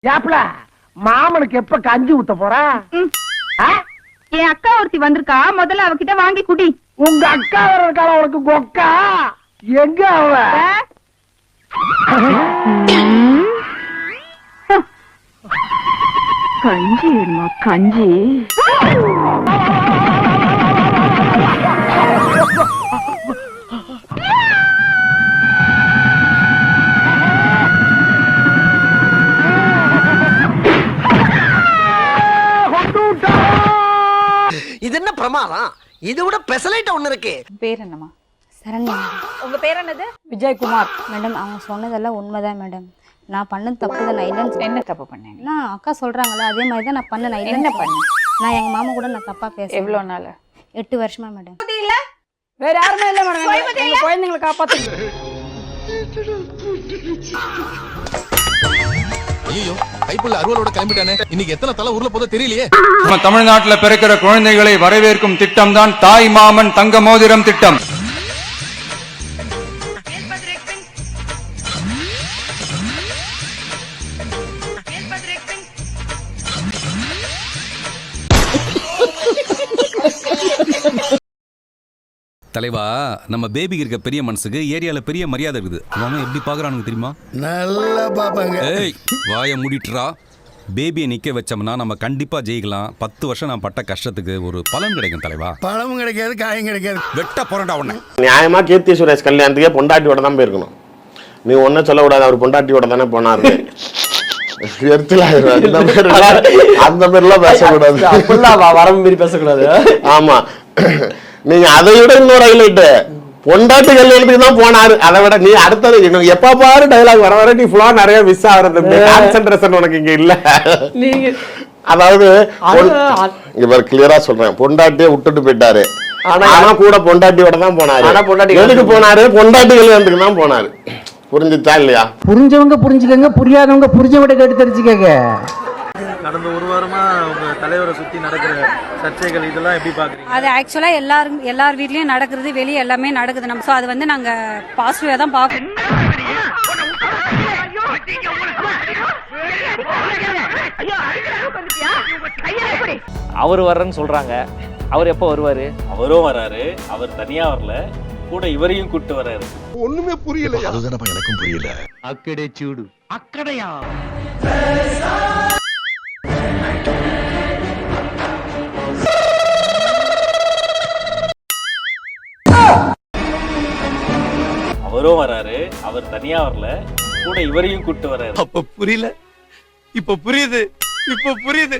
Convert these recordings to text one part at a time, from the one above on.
ஏப்ல மாமனுக்கு எப்ப கஞ்சி ஊத்த போறா? என் அக்கா ஒருத்தி வந்திருக்கா, முதல்ல அவகிட்ட வாங்கி குடி. உங்க அக்கா வர்றதுக்கால உனக்கு கொக்கா? எங்க அவ? கஞ்சி கஞ்சி. இது என்ன பிரமாதம்? இது விட பெசலைட் ஒண்ணு இருக்கு. பேர் என்னமா? சரண்யா. உங்க பேர் என்னது? விஜயகுமார். மேடம் அவங்க சொன்னதெல்லாம் உண்மைதான் மேடம். நான் பண்ணது தப்பு தான். நான் இல்லைன்னு என்ன தப்பு பண்ணீங்க? நான் அக்கா சொல்றாங்களே அதே மாதிரி தான் நான் பண்ணேன். நான் என்ன இல்லைன்னு பண்ண? நான் எங்க மாமா கூட நான் தப்பா பேசுறேன். எவ்வளவு நாள்? 8 வருஷமா மேடம். வேற யாருமே இல்ல மேடம். எங்க குழந்தைகளை காப்பாத்துங்க. ஐயோ கைப்புள்ள அருவலோட கிளம்பிட்டானே. இன்னைக்கு எத்தனை தலை ஊர்ல போதோ தெரியலையே. நம்ம தமிழ்நாட்டுல பிறக்கிற குழந்தைகளை வரவேற்கும் திட்டம் தான் தாய் மாமன் தங்க மோதிரம் திட்டம். தலைவா, நம்ம பேபிக்கு இருக்க பெரிய மனசுக்கு ஏரியால பெரிய மரியாதை இருக்குது. அவன் எப்படி பாக்குறானுங்க தெரியுமா? நல்லா பாப்பாங்க. ஏய் வாய மூடிட்டுறா. பேபியை நிக்க வச்சோம்னா நம்ம கண்டிப்பா ஜெயிக்கலாம். 10 வருஷம் நான் பட்ட கஷ்டத்துக்கு ஒரு பலன் கிடைக்கும் தலைவா. பழமும் கிடைக்காது, காயும் கிடைக்காது. வெட்ட போறடா உன்னை. நியாயமா கீர்த்தி சுரேஷ் கல்யாணத்துக்கே பொண்டாட்டியோட தான் போயிருக்கணும். நீ ஒன்னும் சொல்ல கூடாது, அவர் பொண்டாட்டியோட தானே போனாரு. அந்த மாதிரிலாம் பேசக்கூடாது. வரம்பு மீறி பேசக்கூடாது. ஆமா, நீங்க அதை விட இன்னொரு ஹைலைட், பொண்டாட்டி கல்யாணத்துக்கு தான் போனாரு. அதை விட நீ அடுத்தது எப்ப பாரு டைலாக் வர வர நீ ஃபுல்லா நிறைய மிஸ் ஆகுறது. கான்சென்ட்ரேஷன் உனக்கு இங்க இல்ல. நீங்க அதாவது இவர் கிளியரா சொல்றேன், பொண்டாட்டியே விட்டுட்டு போயிட்டாரு. ஆனா கூட பொண்டாட்டியோட தான் போனாரு. எதுக்கு போனாரு? பொண்டாட்டி கல்யாணத்துக்கு தான் போனாரு. புரிஞ்சுச்சா இல்லையா? புரிஞ்சவங்க புரிஞ்சுக்கங்க, புரியாதவங்க புரிஞ்சவங்க கேட்டு தெரிஞ்சுக்கங்க. கடந்த ஒரு வாரமா உங்க தலைவரை சுத்தி நடக்கிற சர்ச்சைகள் இதெல்லாம் எப்படி பாக்குறீங்க? அது ஆக்சுவலா எல்லார் வீட்லயும் நடக்கிறது, வெளியே எல்லாமே நடக்குது. நம்ம சோ அது வந்து நாங்க பாசிட்டிவா தான் பாக்கணும். அவர் வர்றேன்னு சொல்றாங்க. அவர் எப்போ வருவாரு? அவரும் வராரு. அவர் தனியா வரல, கூட இவரையும் கூட்டு வர்றாரு. ஒண்ணுமே புரியல. அதுதானப்பா எனக்கும் புரியல. அக்கடே சூடு. அக்கடையா? அவரும் வராரு. அவர் தனியா வரல, கூட இவரையும் கூட்டு வர்றாரு. அப்ப புரியல, இப்ப புரியுது, இப்ப புரியுது.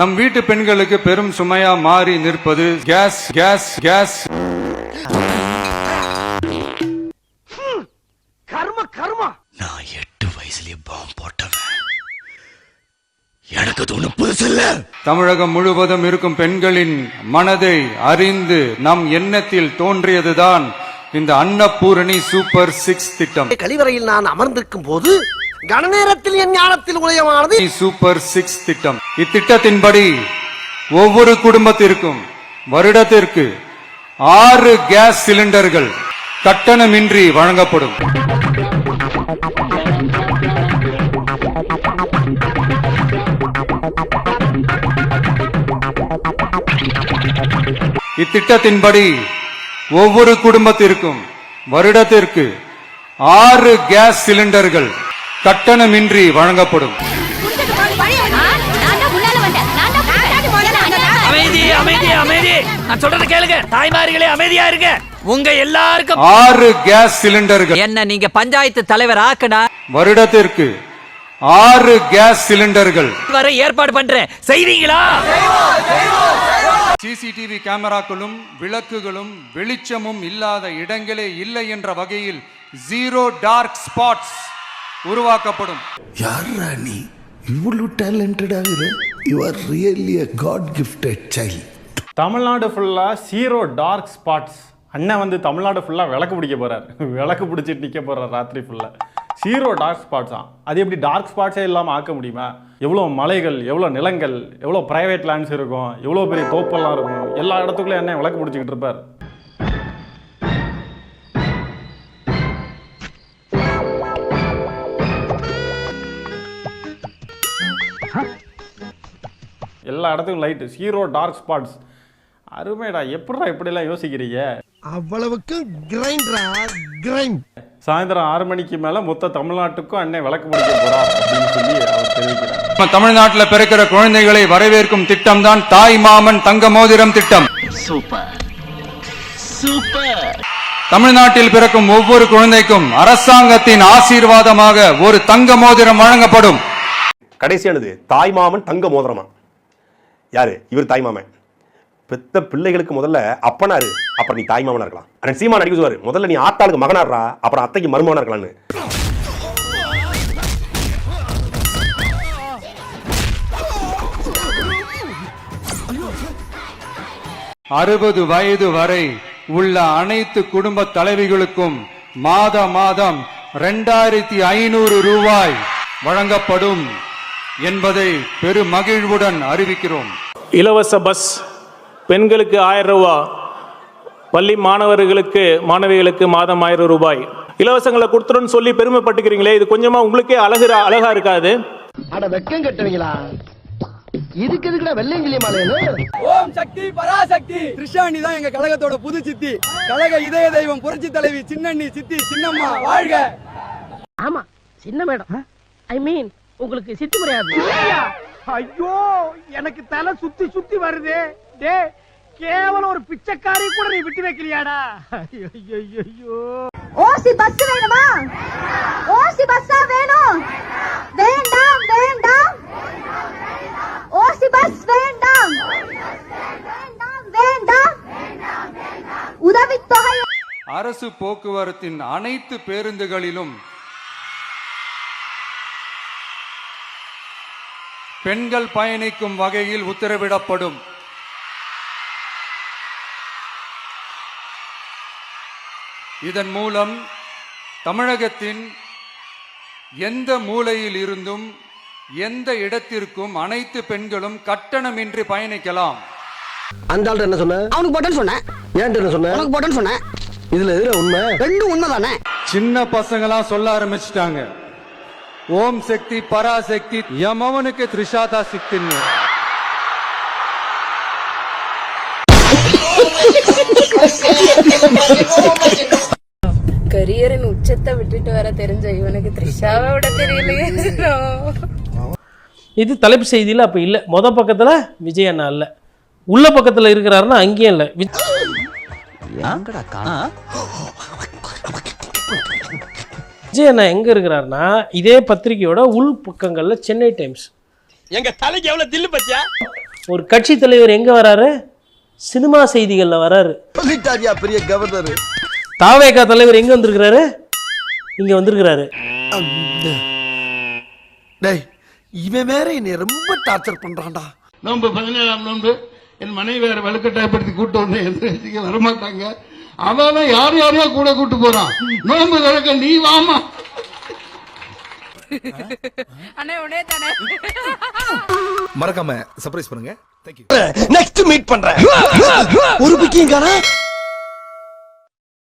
நம் வீட்டு பெண்களுக்கு பெரும் சுமையா மாறி நிற்பது கேஸ் கேஸ் கேஸ். கர்ம கர்மா. நான் 8 வயசுலயே பாம்பு போட்டவன். எனக்கு அது ஒண்ணு புதுசு இல்ல. தமிழகம் முழுவதும் இருக்கும் பெண்களின் மனதை அறிந்து நம் எண்ணத்தில் தோன்றியதுதான் இந்த அன்னபூரணி சூப்பர் 6 திட்டம். கழிவறையில் நான் அமர்ந்திருக்கும் போது கணநேரத்தில் என் ஞானத்தில் உதயமானது சூப்பர் 6 திட்டம். இத்திட்டத்தின்படி ஒவ்வொரு குடும்பத்திற்கும் வருடத்திற்கு 6 கேஸ் சிலிண்டர்கள் கட்டணமின்றி வழங்கப்படும். இத்திட்டத்தின்படி ஒவ்வொரு குடும்பத்திற்கும் வருடத்திற்கு 6 கேஸ் சிலிண்டர்கள் கட்டணமின்றி வழங்கப்படும். அமைதி அமைதி அமைதி. நான் சொல்றத கேளுங்க. தாய்மார்களே அமைதியா இருங்க. உங்க எல்லாருக்கும் 6 கேஸ் சிலிண்டர்கள். என்ன நீங்க பஞ்சாயத்து தலைவர் ஆக்கனா? வருடத்திற்கு 6 கேஸ் சிலிண்டர்கள் வர ஏற்பாடு பண்றேன். செய்வீங்களா? சிசிடிவி கேமராக்களும் விளக்குகளும் வெளிச்சமும் இல்லாத இடங்களே இல்லை என்ற வகையில் 0 டார்க் ஸ்பாட்ஸ் உருவாக்கப்படும். யாரா நீ? இவ்வளவு டேலண்டட் ஆகுற? You are really a god gifted child. Tamil Nadu ஃபுல்லா 0 டார்க் ஸ்பாட்ஸ். அண்ணன் வந்து தமிழ்நாடு ஃபுல்லா விளக்கு பிடிக்க போறாரு. விளக்கு பிடிச்சிட்டு நிக்க போறாரு ராத்திரி ஃபுல்லா. 0 டார்க் ஸ்பாட்ஸா? அது எப்படி டார்க் ஸ்பாட்ஸே இல்லாமல் ஆக்க முடியுமா? எவ்வளோ மலைகள், எவ்வளோ நிலங்கள், எவ்வளோ ப்ரைவேட் லேண்ட்ஸ் இருக்கும், எவ்வளோ பெரிய தோப்பெல்லாம் இருக்கும். எல்லா இடத்துக்குள்ளே என்ன விளக்கு பிடிச்சிக்கிட்டு இருப்பார். எல்லா இடத்துக்கும் லைட்டு, ஹீரோ டார்க் ஸ்பாட்ஸ். அருமைடா, எப்படிடா இப்படிலாம் யோசிக்கிறீங்க? அவ்வளவுக்கு கிரைண்ட். சாயந்தரம் 6 மணிக்கு மேல மொத்த தமிழ்நாட்டுக்கும் அண்ணன் விளக்கு பிடிக்க போறார் அப்படின்னு சொல்லி அவர் தெரிவிக்கிறார். நம்ம தமிழ்நாட்டில் பிறக்கிற குழந்தைகளை வரவேற்கும் திட்டம் தான் தாய் மாமன் தங்க மோதிரம் திட்டம். சூப்பர். தமிழ்நாட்டில் பிறக்கும் ஒவ்வொரு குழந்தைக்கும் அரசாங்கத்தின் ஆசீர்வாதமாக ஒரு தங்க மோதிரம் வழங்கப்படும். கடைசியானது தாய் மாமன் தங்க மோதிரமா? யாரு இவர்? தாய் மாமன். பெத்த பிள்ளைகளுக்கு முதல்ல அப்பனாரு, அப்புறம் நீ தாய் மாமனா இருக்கலாம். அண்ணன் சீமான் அடிக்க சொல்லுவாரு, முதல்ல நீ ஆத்தாளுக்கு மகனாடுறா, அப்புறம் அத்தைக்கு மருமகனா இருக்கலாம்னு. 60 வயது வரை உள்ள அனைத்து குடும்ப தலைவிகளுக்கும் மாதம் 2500 ரூபாய் வழங்கப்படும் என்பதை பெரும் மகிழ்வுடன் அறிவிக்கிறோம். இலவச பஸ், பெண்களுக்கு 1000 ரூபாய், பள்ளி மாணவர்களுக்கு மாணவிகளுக்கு மாதம் 1000 ரூபாய் இலவசங்களை கொடுத்துருன்னு சொல்லி பெருமைப்பட்டுக்கிறீங்களே, இது கொஞ்சமா உங்களுக்கே அழகா இருக்காது? அட வெக்கம் கட்டுவீங்களா? இதுக்கு எதுக்குடா வெள்ளையங்கிலி மாலையனு? ஓம் சக்தி பராசக்தி கிருஷ்ணாணி தான் எங்க கழகத்தோட புது சித்தி. கழக இதய தெய்வம் புரட்சி தலைவி சின்னண்ணி சித்தி சின்னம்மா வாழ்க. ஆமா, சின்ன மேடம். ஐ மீன் உங்களுக்கு சித்தி முறையாது. ஐயோ, எனக்கு தலை சுத்தி வருது. டே, கேவலம் ஒரு பிச்சைக்காரி கூட நீ விட்டு வைக்கலையாடா? ஐயோ. ஓசி பஸ் வேணுமா? ஓசி பஸ்ஸா வேணும்? வேண்டாம் வேண்டாம். ஓசி பஸ் வேண்டாம். வேண்டாம் வேண்டாம். உதவித்தொகை. அரசு போக்குவரத்தின் அனைத்து பேருந்துகளிலும் பெண்கள் பயணிக்கும் வகையில் உத்தரவிடப்படும். இதன் மூலம் தமிழகத்தின் எந்த மூலையில் இருந்தும் எந்த இடத்திற்கும் அனைத்து பெண்களும் கட்டணமின்றி பயணிக்கலாம். அந்த ஆள்கிட்ட என்ன சொன்ன? அவனுக்கு போட்டேன்னு சொன்னேன். ஏன்ட்டு என்ன சொன்ன? உனக்கு போட்டேன்னு சொன்னேன். இதுல எதுல உண்மை? ரெண்டும் உண்மைதானே? சின்ன பசங்களாம் சொல்ல ஆரம்பிச்சிட்டாங்க, ஓம் சக்தி பராசக்தி, எமவனுக்கு திரிஷாதா சக்தின்னு. கரியரின் உச்சத்தை விட்டுட்டு வர தெரிஞ்ச இவனுக்கு த்ரிஷாவை விட தெரியலையே. இது தலைப்பு செய்தியில் அப்போ இல்லை. பக்கத்தில் விஜய் அண்ணா இல்லை, உள்ள பக்கத்தில் இருக்கிறாருன்னா அங்கேயும் இல்லை. விஜய் அண்ணா எங்கே இருக்கிறாருன்னா இதே பத்திரிகையோட உள் பக்கங்களில் சென்னை டைம்ஸ். எங்க தலைக்கு எவ்வளவு தில்லு பச்சா? ஒரு கட்சி தலைவர் எங்கே வராரு? சினிமா செய்திகளில் வராரு. பெரிய கவர்னர். தாவேகா தலைவர் எங்கே வந்திருக்கிறாரு? இங்கே வந்திருக்கிறாரு. டேய், இவன் வேற என்னை ரொம்ப டார்ச்சர் பண்றான்டா. நோன்பு 17ஆம் நோன்பு என் மனைவி வேற வலுக்கட்டாயப்படுத்தி கூட்டு வந்து வரமாட்டாங்க. அவன் யாரையோ கூட கூட்டு போறான். நோன்பு திறக்க நீ வாமா. மறக்காம சர்ப்ரைஸ் பண்ணுங்க. நெக்ஸ்ட் மீட் பண்றேன். ஒரு பிக்கிங் காணா.